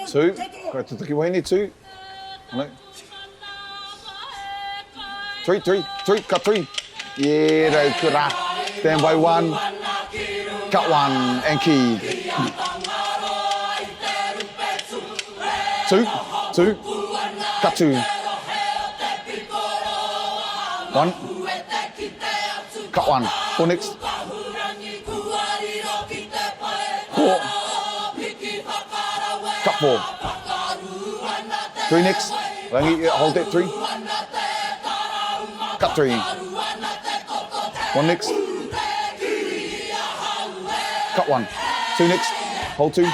Two. Go to Te Pikikōtuku, two. No. Three. Cut three. Yeah, rau kura. Stand by one. Cut one and key. Two. Cut two. One. Cut one. Four next. Four. Cut four. Three next. Hold that three. Cut three. One next. Cut one. Two next. Hold two.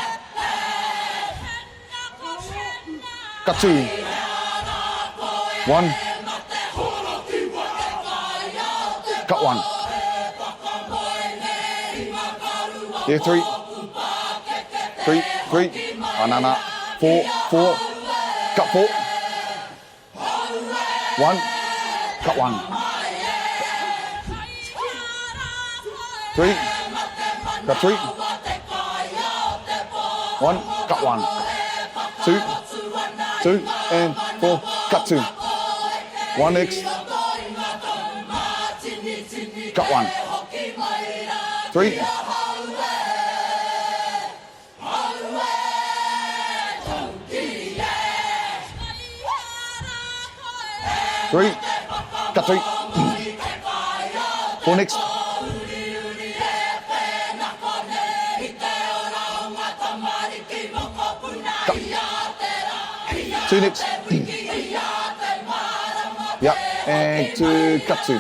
Cut two. One. Cut one. Yeah, three. Anana. Four. Cut four. One. Cut one. Three. Cut three. One. Cut one. Two and four. Cut two. One next. Cut one. Three. Three. Cut three. Four next. Cut. Two next. Yeah, and two. Cut two.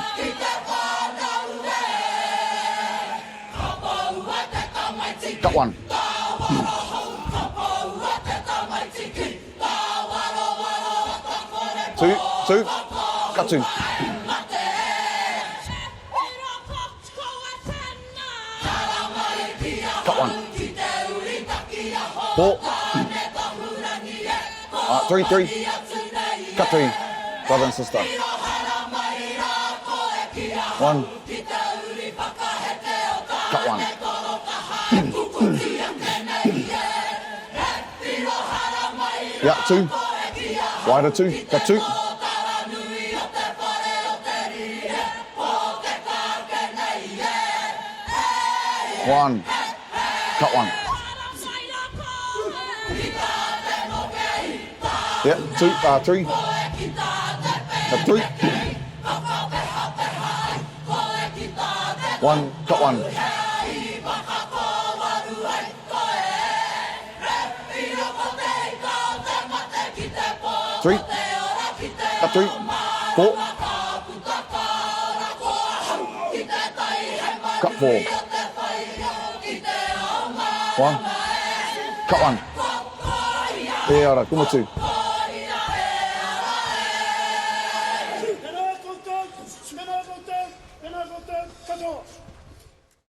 Cut one. Two. Cut two. Cut one. Four. Three. Cut three. Brother and sister. One. Cut one. Yeah, two. Wider two. Cut two. One. Cut one. Yeah, two. Three. Cut three. One. Cut one. Three. Cut three. Four. Cut four. One. Cut one. Yeah, all right, come on two.